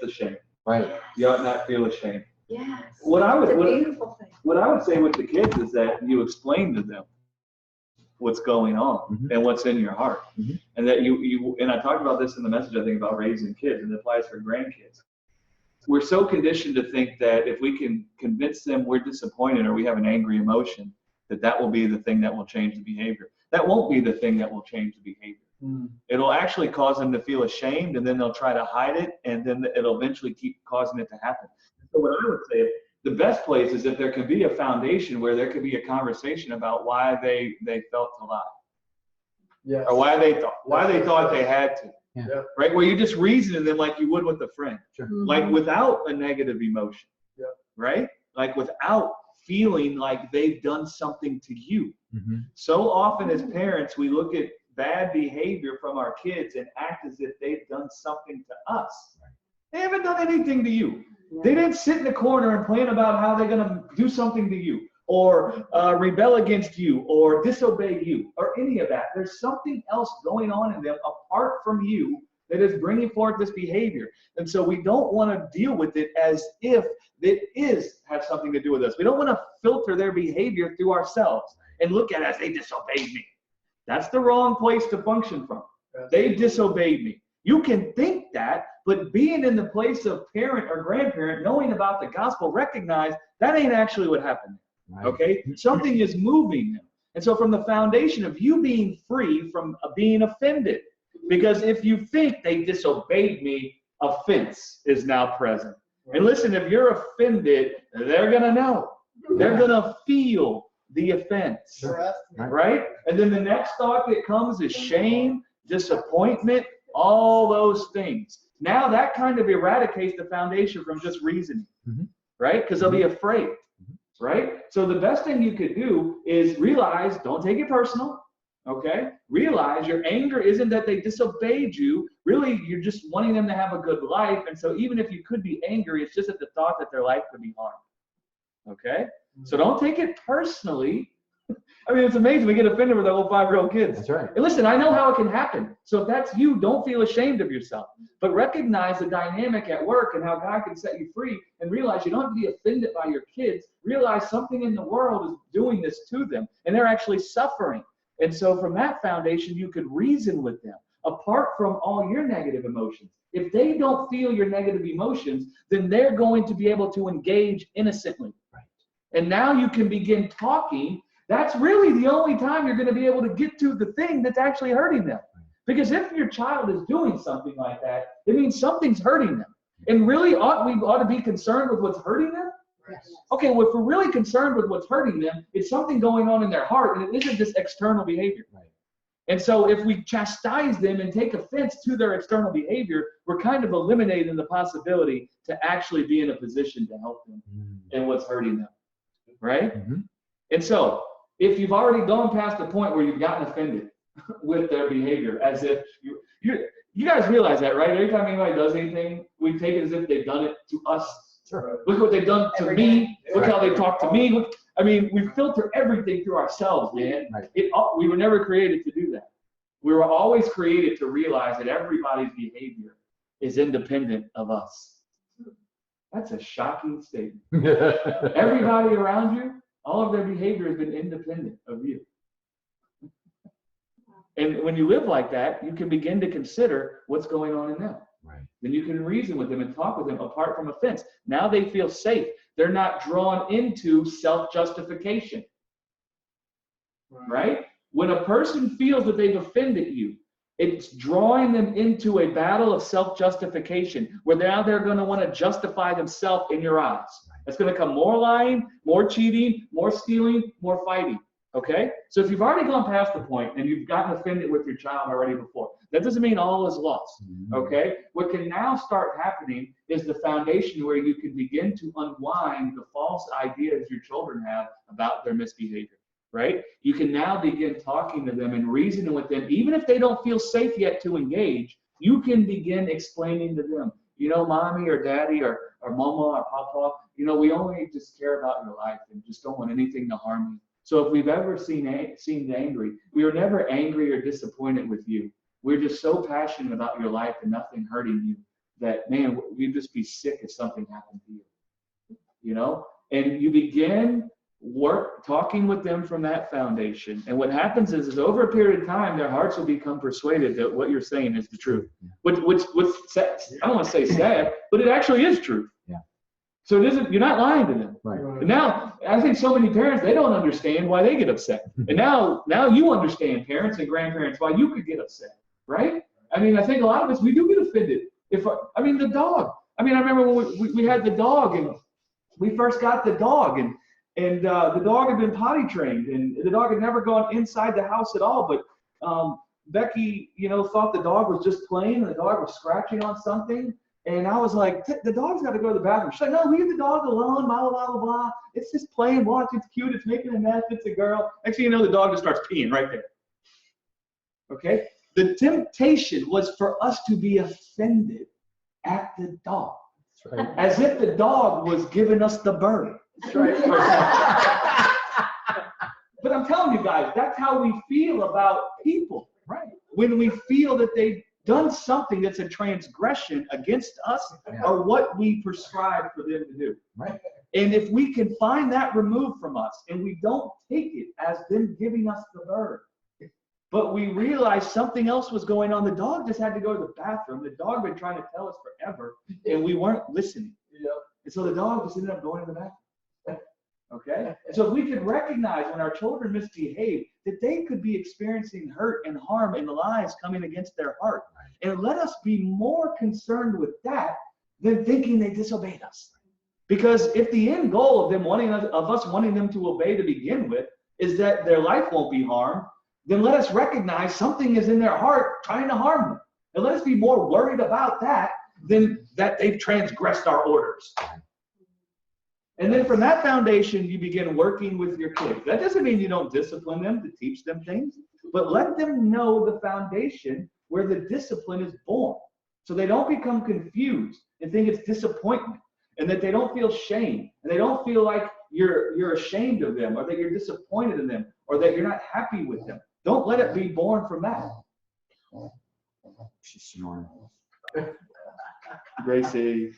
the shame. Right. You ought not feel ashamed. Yes. What I would, It's a beautiful thing. what I would say with the kids is that you explain to them what's going on and what's in your heart. And that and I talked about this in the message, I think, about raising kids, and it applies for grandkids. We're so conditioned to think that if we can convince them we're disappointed or we have an angry emotion, that will be the thing that will change the behavior. That won't be the thing that will change the behavior. It'll actually cause them to feel ashamed, and then they'll try to hide it, and then it'll eventually keep causing it to happen. So what I would say, the best place is if there can be a foundation where there could be a conversation about why they felt to lie. Yes. Or why they thought they had to. Yeah. Right? Where you just reason them like you would with a friend. Sure. Like without a negative emotion. Yeah. Right? Like without feeling like they've done something to you. So often as parents, we look at bad behavior from our kids and act as if they've done something to us. They haven't done anything to you. They didn't sit in the corner and plan about how they're going to do something to you or rebel against you or disobey you or any of that. There's something else going on in them apart from you that is bringing forth this behavior. And so we don't want to deal with it as if it has something to do with us. We don't want to filter their behavior through ourselves and look at it as they disobeyed me. That's the wrong place to function from. They disobeyed me. You can think that, but being in the place of parent or grandparent, knowing about the gospel, recognize that ain't actually what happened. Right. Okay? Something is moving them. And so from the foundation of you being free from being offended, because if you think they disobeyed me, offense is now present. And listen, if you're offended, they're going to know. They're going to feel the offense. Sure. Right? And then the next thought that comes is shame, disappointment, all those things. Now that kind of eradicates the foundation from just reasoning, right? Because they'll be afraid, right? So the best thing you could do is realize, don't take it personal, okay? Realize your anger isn't that they disobeyed you. Really, you're just wanting them to have a good life. And so even if you could be angry, it's just at the thought that their life could be harmed, okay? So don't take it personally. I mean, it's amazing. We get offended with our little 5-year-old kids. That's right. And listen, I know how it can happen. So if that's you, don't feel ashamed of yourself. But recognize the dynamic at work and how God can set you free, and realize you don't have to be offended by your kids. Realize something in the world is doing this to them, and they're actually suffering. And so from that foundation, you could reason with them, apart from all your negative emotions. If they don't feel your negative emotions, then they're going to be able to engage innocently. Right. And now you can begin talking. That's really the only time you're going to be able to get to the thing that's actually hurting them. Because if your child is doing something like that, it means something's hurting them. And really, we ought to be concerned with what's hurting them? Yes. Okay, well, if we're really concerned with what's hurting them, it's something going on in their heart, and it isn't just external behavior. Right. And so if we chastise them and take offense to their external behavior, we're kind of eliminating the possibility to actually be in a position to help them in what's hurting them, right? And so if you've already gone past the point where you've gotten offended with their behavior, as if you guys realize that, right? Every time anybody does anything, we take it as if they've done it to us. Sure. Look what they've done to me. Look how they talk to me. I mean, we filter everything through ourselves, man. Right. We were never created to do that. We were always created to realize that everybody's behavior is independent of us. That's a shocking statement. Everybody around you, all of their behavior has been independent of you. And when you live like that, you can begin to consider what's going on in them. Right. Then you can reason with them and talk with them apart from offense. Now they feel safe. They're not drawn into self-justification. Right? When a person feels that they've offended you, it's drawing them into a battle of self-justification, where now they're going to want to justify themselves in your eyes. It's going to come more lying, more cheating, more stealing, more fighting. Okay? So if you've already gone past the point and you've gotten offended with your child already before, that doesn't mean all is lost. Okay? What can now start happening is the foundation where you can begin to unwind the false ideas your children have about their misbehavior. Right? You can now begin talking to them and reasoning with them, even if they don't feel safe yet to engage. You can begin explaining to them, you know, mommy or daddy or mama or papa, you know, we only just care about your life and just don't want anything to harm you. So if we've ever seemed angry, we were never angry or disappointed with you. We're just so passionate about your life and nothing hurting you that, man, we'd just be sick if something happened to you, you know? And you begin talking with them from that foundation. And what happens is over a period of time, their hearts will become persuaded that what you're saying is the truth. What's sad, I don't want to say sad, but it actually is true. Yeah. So it isn't, you're not lying to them. Right. And now, I think so many parents, they don't understand why they get upset. And now you understand, parents and grandparents, why you could get upset, right? I mean, I think a lot of us, we do get offended. The dog. I remember when we had the dog, and we first got the dog, and the dog had been potty trained, and the dog had never gone inside the house at all. But Becky, thought the dog was just playing, and the dog was scratching on something. And I was like, the dog's got to go to the bathroom. She's like, no, leave the dog alone, blah, blah, blah, blah. It's just playing, watch, it's cute, it's making a mess, it's a girl. Next thing you know, the dog just starts peeing right there. Okay? The temptation was for us to be offended at the dog. That's right. As if the dog was giving us the bird. That's right. But I'm telling you guys, that's how we feel about people. Right. When we feel that they've done something that's a transgression against us, or what we prescribe for them to do. Right. And if we can find that removed from us, and we don't take it as them giving us the bird, but we realize something else was going on. The dog just had to go to the bathroom. The dog had been trying to tell us forever, and we weren't listening. And so the dog just ended up going to the bathroom. Okay? And so if we could recognize when our children misbehave, that they could be experiencing hurt and harm and lies coming against their heart. And let us be more concerned with that than thinking they disobeyed us. Because if the end goal of them wanting them to obey to begin with is that their life won't be harmed, then let us recognize something is in their heart trying to harm them. And let us be more worried about that than that they've transgressed our orders. And then from that foundation, you begin working with your kids. That doesn't mean you don't discipline them to teach them things, but let them know the foundation where the discipline is born. So they don't become confused and think it's disappointment, and that they don't feel shame, and they don't feel like you're ashamed of them, or that you're disappointed in them, or that you're not happy with them. Don't let it be born from that. She's snoring. Gracie,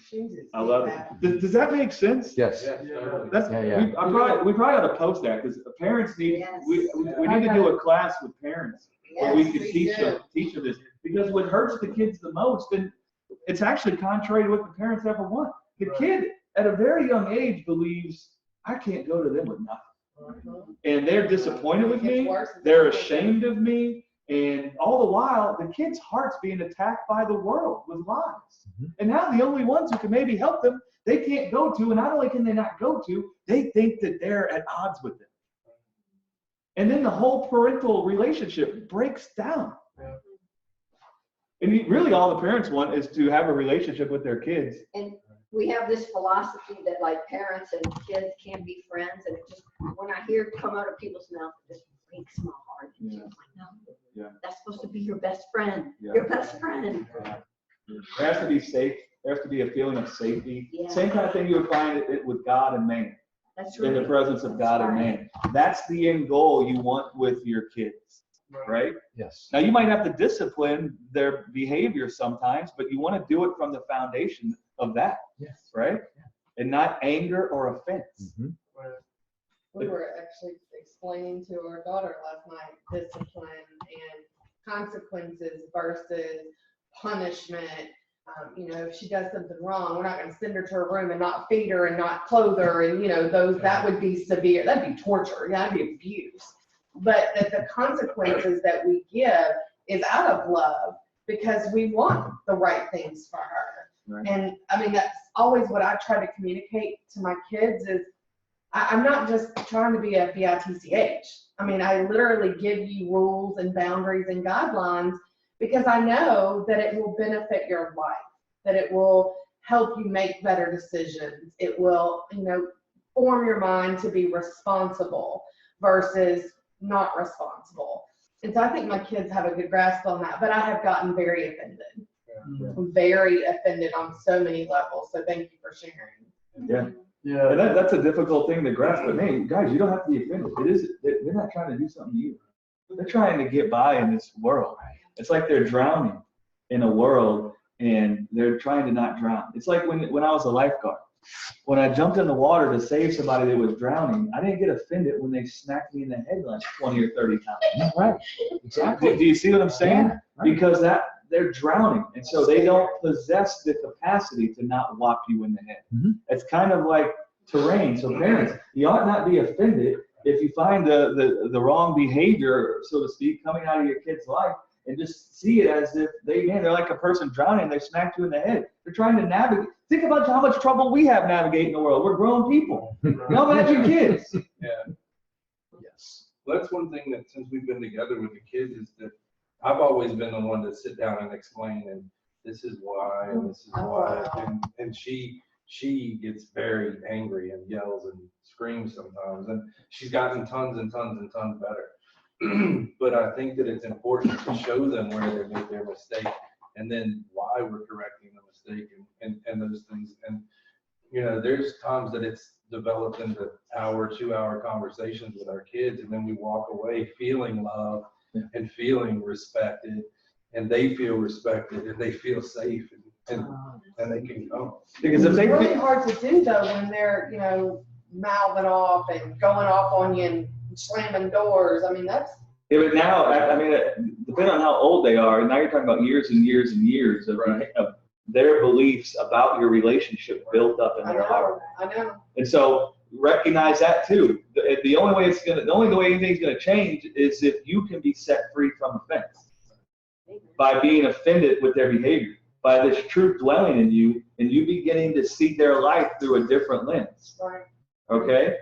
I love it. Does that make sense? Yes. That's, Yeah. We probably ought to post that, because parents need, Yes. we need to do a class with parents where we can teach them this. Because what hurts the kids the most, and it's actually contrary to what the parents ever want. The kid at a very young age believes, I can't go to them with nothing. And they're disappointed with me, they're ashamed of me, and all the while, the kid's heart's being attacked by the world with lies. And now the only ones who can maybe help them, they can't go to, and not only can they not go to, they think that they're at odds with them. And then the whole parental relationship breaks down. And really all the parents want is to have a relationship with their kids. And we have this philosophy that like parents and kids can be friends, and it just, when I hear it come out of people's mouth, it just breaks my heart. Yeah. Like, no, Yeah. that's supposed to be your best friend. Yeah. Your best friend. There has to be safe. There has to be a feeling of safety. Yeah. Same kind of thing you would find it with God and man. That's In the right. presence of God and man. That's the end goal you want with your kids, right? Yes. Now you might have to discipline their behavior sometimes, but you want to do it from the foundation of that, Yes. right? And not anger or offense. Mm-hmm. We were actually explaining to our daughter last night discipline and consequences versus punishment. If she does something wrong, we're not going to send her to her room and not feed her and not clothe her, and that would be severe. That'd be torture. That'd be abuse. But the consequences that we give is out of love, because we want the right things for her. Right. And that's always what I try to communicate to my kids is, I'm not just trying to be a bitch. I literally give you rules and boundaries and guidelines because I know that it will benefit your life, that it will help you make better decisions. It will, form your mind to be responsible versus not responsible. And so I think my kids have a good grasp on that, but I have gotten very offended. Very offended on so many levels. So thank you for sharing. Yeah, and that's a difficult thing to grasp. But man, guys, you don't have to be offended. They're not trying to do something to you. They're trying to get by in this world. It's like they're drowning in a world and they're trying to not drown. It's like when I was a lifeguard. When I jumped in the water to save somebody that was drowning, I didn't get offended when they smacked me in the head like 20 or 30 times. Yeah, right. Exactly. Do you see what I'm saying? Yeah, right. Because they're drowning, and so they don't possess the capacity to not whop you in the head. It's kind of like terrain. So parents, you ought not be offended if you find the wrong behavior, so to speak, coming out of your kid's life, and just see it as if they're like a person drowning. They smacked you in the head. They're trying to navigate. Think about how much trouble we have navigating the world. We're grown people. Now imagine kids. Yeah. Yes. Well, that's one thing that since we've been together with the kids is that I've always been the one to sit down and explain, and this is why, and this is why, and she gets very angry and yells and screams sometimes, and she's gotten tons and tons and tons better. But I think that it's important to show them where they made their mistake, and then why we're correcting the mistake, and those things. And there's times that it's developed into hour, 2 hour conversations with our kids, and then we walk away feeling love and feeling respected, and they feel respected, and they feel safe, and they can come. Because if It's they really hard to do though when they're, mouthing off and going off on you and slamming doors. I mean, that's. Yeah, but now, depending on how old they are, now you're talking about years and years and years of their beliefs about your relationship built up in their heart. I know. And so recognize that too. The only way anything's gonna change is if you can be set free from offense by being offended with their behavior, by this truth dwelling in you, and you beginning to see their life through a different lens. Right. Okay,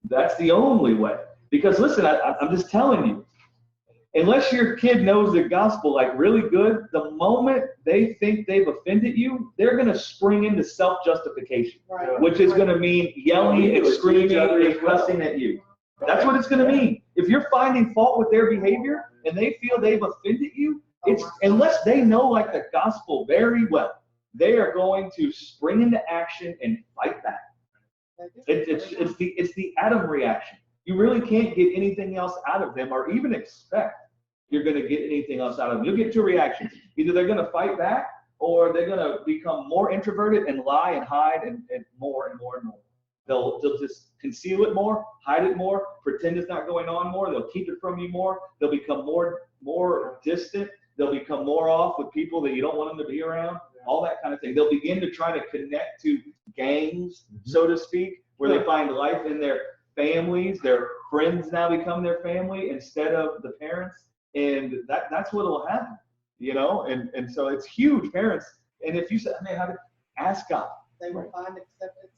that's the only way. Because listen, I'm just telling you, unless your kid knows the gospel like really good, the moment they think they've offended you, they're going to spring into self-justification, Right. which is going to mean yelling and screaming and cussing at you. That's what it's going to mean. If you're finding fault with their behavior and they feel they've offended you, it's unless they know like the gospel very well, they are going to spring into action and fight back. It's the Adam reaction. You really can't get anything else out of them or even expect you're going to get anything else out of them. You'll get two reactions. Either they're going to fight back or they're going to become more introverted and lie and hide and more and more and more. They'll just conceal it more, hide it more, pretend it's not going on more. They'll keep it from you more. They'll become more distant. They'll become more off with people that you don't want them to be around, all that kind of thing. They'll begin to try to connect to gangs, so to speak, where they find life in their families. Their friends now become their family instead of the parents. And that's what will happen, and so it's huge, parents. And if you say, ask God. They will find acceptance.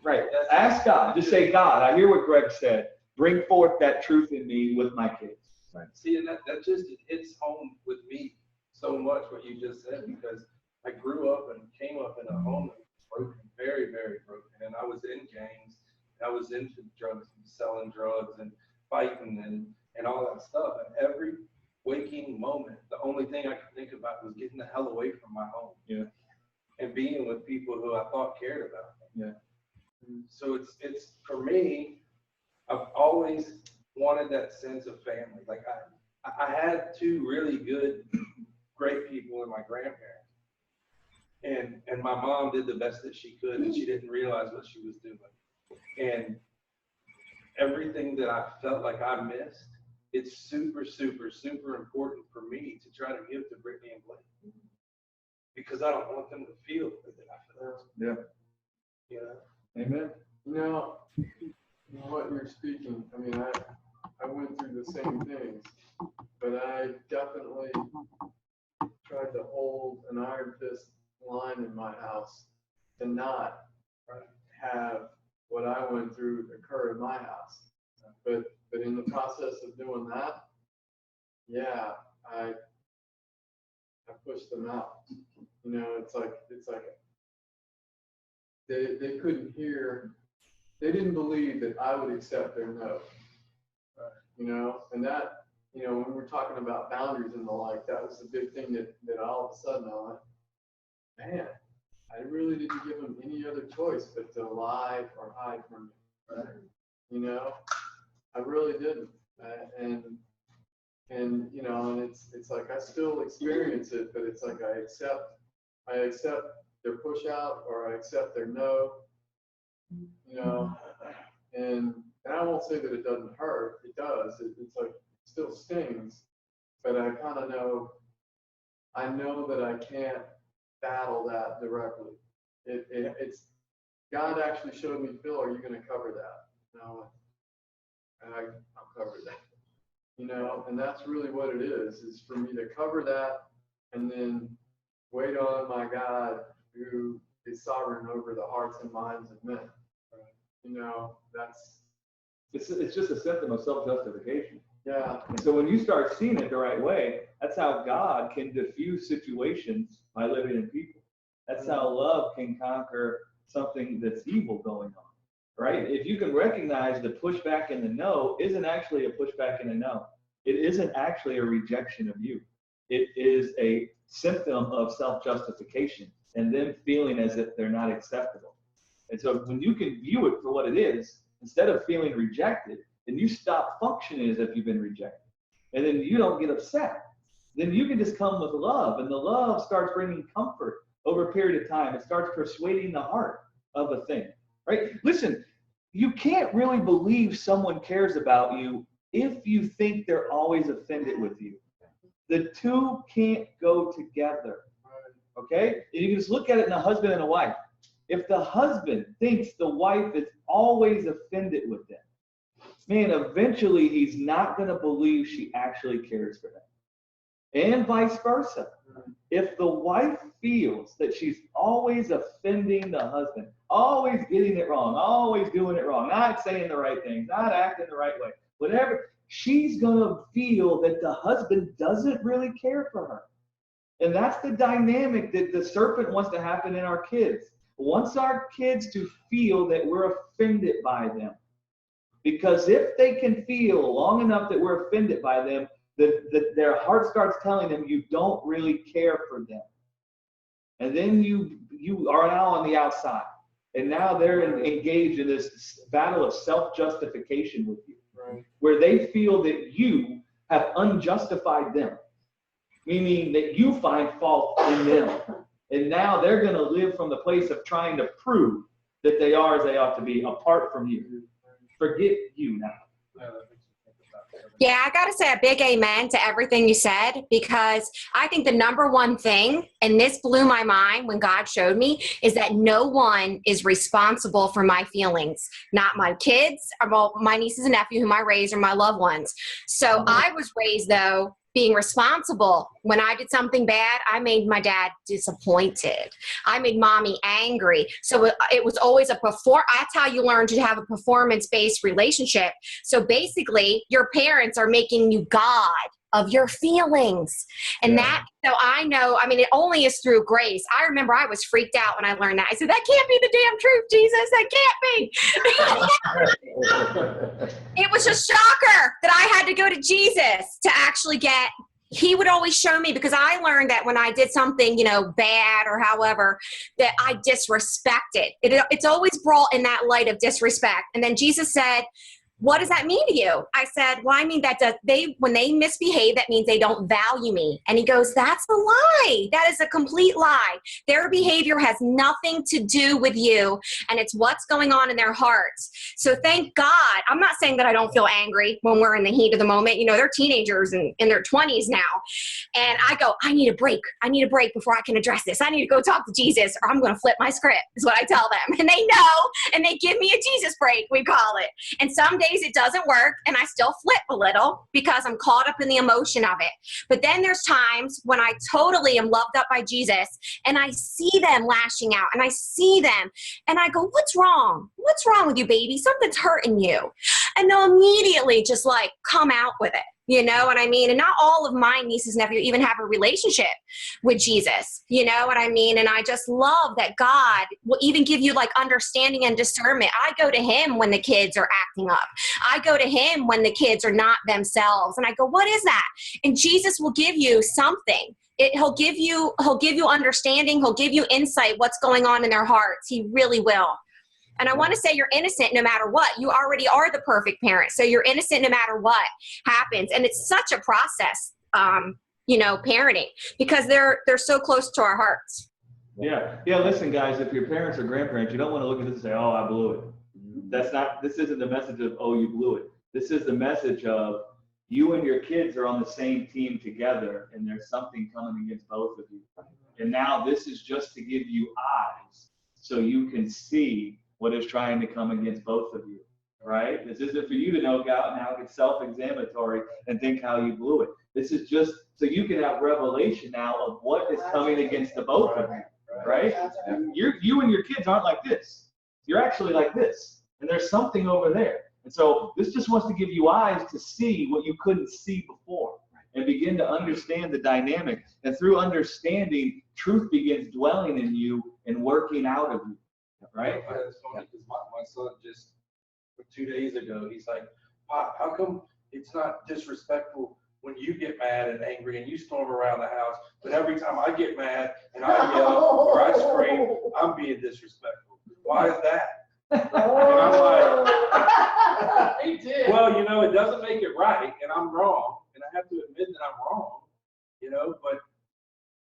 Right. Ask God. Just say, God, I hear what Greg said. Bring forth that truth in me with my kids. Right. See, and that just hits home with me so much what you just said, because I grew up and came up in a home that was broken, very, very broken. And I was in gangs. I was into drugs and selling drugs and fighting and all that stuff. And every waking moment, the only thing I could think about was getting the hell away from my home. Yeah. And being with people who I thought cared about me. Yeah. So it's for me, I've always wanted that sense of family. Like I had two really good, great people in my grandparents. And my mom did the best that she could, and she didn't realize what she was doing. And everything that I felt like I missed, it's super, super, super important for me to try to give to Brittany and Blake, because I don't want them to feel that I feel. Yeah. Amen. What you're speaking, I went through the same things, but I definitely tried to hold an iron fist line in my house to not have what I went through occur in my house. But in the process of doing that, I pushed them out. It's like they couldn't hear. They didn't believe that I would accept their no. And that, when we're talking about boundaries and the like, that was the big thing that all of a sudden I went, man, I really didn't give them any other choice but to lie or hide from me. I really didn't. And And, you know, and it's like, I still experience it, but it's like, I accept their push out, or I accept their no, you know, and I won't say that it doesn't hurt. It does. It's like, it still stings, but I kind of know, I know that I can't battle that directly. It's, God actually showed me, Phil, are you going to cover that? No, I'll cover that. You know, and that's really what it is for me to cover that and then wait on my God who is sovereign over the hearts and minds of men. You know, it's just a symptom of self-justification. Yeah. And so when you start seeing it the right way, that's how God can diffuse situations by living in people. That's how love can conquer something that's evil going on. Right? If you can recognize the pushback and the no isn't actually a pushback and a no. It isn't actually a rejection of you. It is a symptom of self-justification and them feeling as if they're not acceptable. And so when you can view it for what it is, instead of feeling rejected, then you stop functioning as if you've been rejected. And then you don't get upset. Then you can just come with love, and the love starts bringing comfort over a period of time. It starts persuading the heart of a thing. Right? Listen, you can't really believe someone cares about you if you think they're always offended with you. The two can't go together. Okay? And you can just look at it in a husband and a wife. If the husband thinks the wife is always offended with them, man, eventually he's not going to believe she actually cares for him. And vice versa. If the wife feels that she's always offending the husband, always getting it wrong, always doing it wrong, not saying the right things, not acting the right way, whatever, she's going to feel that the husband doesn't really care for her. And that's the dynamic that the serpent wants to happen in our kids. Wants our kids to feel that we're offended by them. Because if they can feel long enough that we're offended by them, their heart starts telling them you don't really care for them. And then you are now on the outside. And now they're engaged in this battle of self-justification with you. Right. Where they feel that you have unjustified them. Meaning that you find fault in them. And now they're going to live from the place of trying to prove that they are as they ought to be apart from you. Forget you now. Yeah, I got to say a big amen to everything you said, because I think the number one thing, and this blew my mind when God showed me, is that no one is responsible for my feelings. Not my kids, or my nieces and nephews whom I raised, or my loved ones. So I was raised, though, being responsible. When I did something bad, I made my dad disappointed. I made mommy angry. So it was always that's how you learn to have a performance-based relationship. So basically, your parents are making you God of your feelings. And so I know, I mean, it only is through grace. I remember I was freaked out when I learned that. I said, that can't be the damn truth, Jesus. That can't be. It was a shocker that I had to go to Jesus to actually get, he would always show me, because I learned that when I did something, bad or however, that I disrespected. It's always brought in that light of disrespect. And then Jesus said, what does that mean to you? I said, well, I mean, when they misbehave, that means they don't value me. And he goes, that's a lie. That is a complete lie. Their behavior has nothing to do with you, and it's what's going on in their hearts. So thank God. I'm not saying that I don't feel angry when we're in the heat of the moment. They're teenagers and in their 20s now. And I go, I need a break. I need a break before I can address this. I need to go talk to Jesus, or I'm going to flip my script, is what I tell them. And they know, and they give me a Jesus break, we call it. And some days it doesn't work, and I still flip a little because I'm caught up in the emotion of it. But then there's times when I totally am loved up by Jesus, and I see them lashing out, and I see them, and I go, what's wrong? What's wrong with you, baby? Something's hurting you. And they'll immediately just come out with it. You know what I mean? And not all of my nieces and nephews even have a relationship with Jesus. You know what I mean? And I just love that God will even give you understanding and discernment. I go to him when the kids are acting up. I go to him when the kids are not themselves. And I go, what is that? And Jesus will give you something. He'll give you understanding. He'll give you insight, what's going on in their hearts. He really will. And I want to say you're innocent no matter what. You already are the perfect parent. So you're innocent no matter what happens. And it's such a process, you know, parenting, because they're so close to our hearts. Yeah. Yeah. Listen, guys, if your parents or grandparents, you don't want to look at this and say, oh, I blew it. This isn't the message of, oh, you blew it. This is the message of you and your kids are on the same team together, and there's something coming against both of you. And now this is just to give you eyes so you can see what is trying to come against both of you, right? This isn't for you to know out now, get self-examinatory and think how you blew it. This is just so you can have revelation now of what is coming against the both of you, right? You and your kids aren't like this. You're actually like this, and there's something over there. And so this just wants to give you eyes to see what you couldn't see before and begin to understand the dynamic. And through understanding, truth begins dwelling in you and working out of you, right? It's funny because my son just 2 days ago, he's like, Pop, how come it's not disrespectful when you get mad and angry and you storm around the house, but every time I get mad and I yell or I scream, I'm being disrespectful? Why is that? And I'm like, He did. well, you know, it doesn't make it right, and I'm wrong, and I have to admit that I'm wrong, you know, but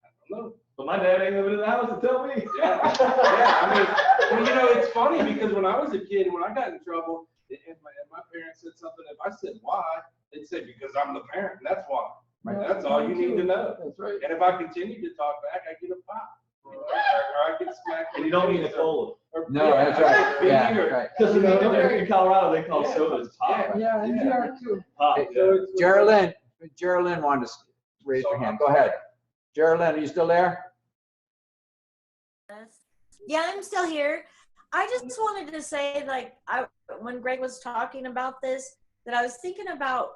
I don't know. But my dad ain't living in the house to tell me. Yeah, I mean, well, you know, it's funny because when I was a kid, when I got in trouble, and my parents said something, if I said why, they'd say because I'm the parent, and that's why. Right. That's all you need to know. That's right. And if I continue to talk back, I get a pop. Or I get smacked. And you don't need a cola. No, that's right. Yeah, right. Because in Colorado, they call sodas pop. Yeah, and you are too. Pop, Hey, yeah. Geraldine wanted to raise her hand. Go ahead. Geraldine, are you still there? Yeah, I'm still here. I just wanted to say, like, when Greg was talking about this, that I was thinking about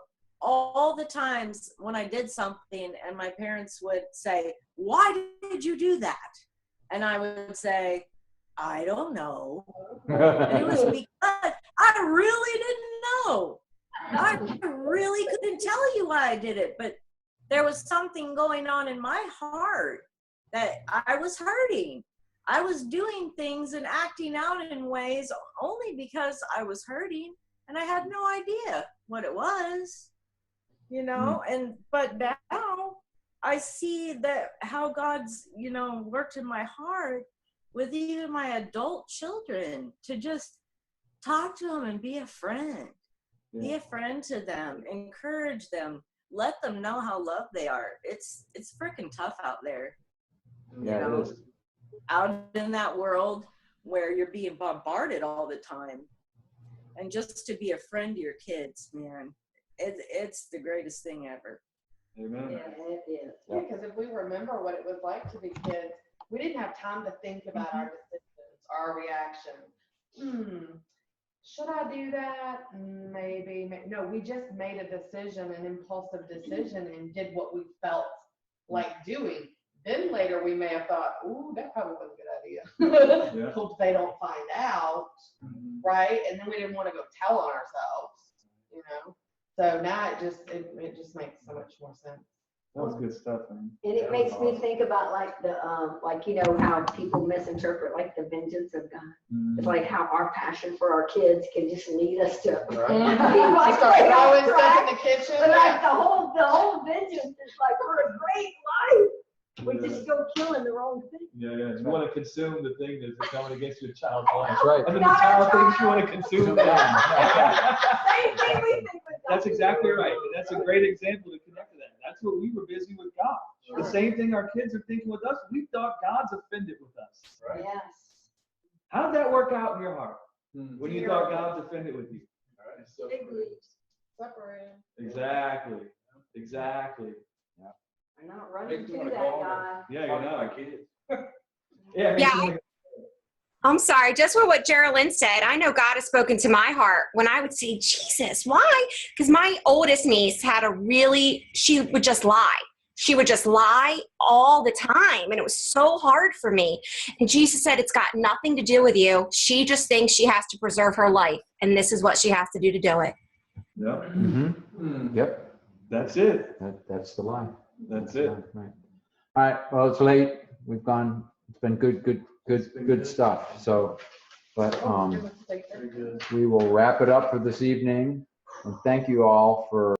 all the times when I did something and my parents would say, why did you do that? And I would say, I don't know. And it was because I really didn't know. I really couldn't tell you why I did it, but there was something going on in my heart that I was hurting. I was doing things and acting out in ways only because I was hurting and I had no idea what it was, you know, but now I see that how God's, you know, worked in my heart with even my adult children to just talk to them and be a friend. Yeah. Be a friend to them, encourage them, let them know how loved they are. It's freaking tough out there. Yeah, you know, it is. out in that world where you're being bombarded all the time. And just to be a friend to your kids, man, it's the greatest thing ever. Amen. Yeah, it is. Yeah, because if we remember what it was like to be kids, we didn't have time to think about our decisions, our reaction. Should I do that? Maybe. No, we just made a decision, an impulsive decision, and did what we felt like doing. Then later we may have thought, ooh, that probably was a good idea. Yeah. Hope they don't find out, right? And then we didn't want to go tell on ourselves, you know? So now it just makes so much more sense. That was good stuff, man. And it makes me think about like the, like, you know, how people misinterpret like the vengeance of God. It's like how our passion for our kids can just lead us to be like Start way off throwing stuff track. in the kitchen. But like the whole vengeance is like for a great life. We just go killing the wrong thing. Yeah, yeah. You want to consume the thing that's coming against your child's life. That's right. And then the child thinks you want to consume them. Same thing we think with God. That's exactly right. And that's a great example to connect to that. That's what we were busy with God. The same thing our kids are thinking with us. We thought God's offended with us. Right. Yes. How did that work out in your heart when you thought God's offended with you? Right. So, Big leaps. Separated. Exactly. Exactly. We're not running Makes to me wanna that, call God. Yeah, talk you to my know. kids. Yeah. Yeah. I'm sorry, just for what Geraldine said, I know God has spoken to my heart when I would say, Jesus, why? Because my oldest niece she would just lie. She would just lie all the time. And it was so hard for me. And Jesus said, it's got nothing to do with you. She just thinks she has to preserve her life. And this is what she has to do to do it. Yep. Yep. That's it. That's the line. That's it. Right. All right. Well, it's late. We've gone. It's been good stuff. So But Very good. we will wrap it up for this evening. And thank you all for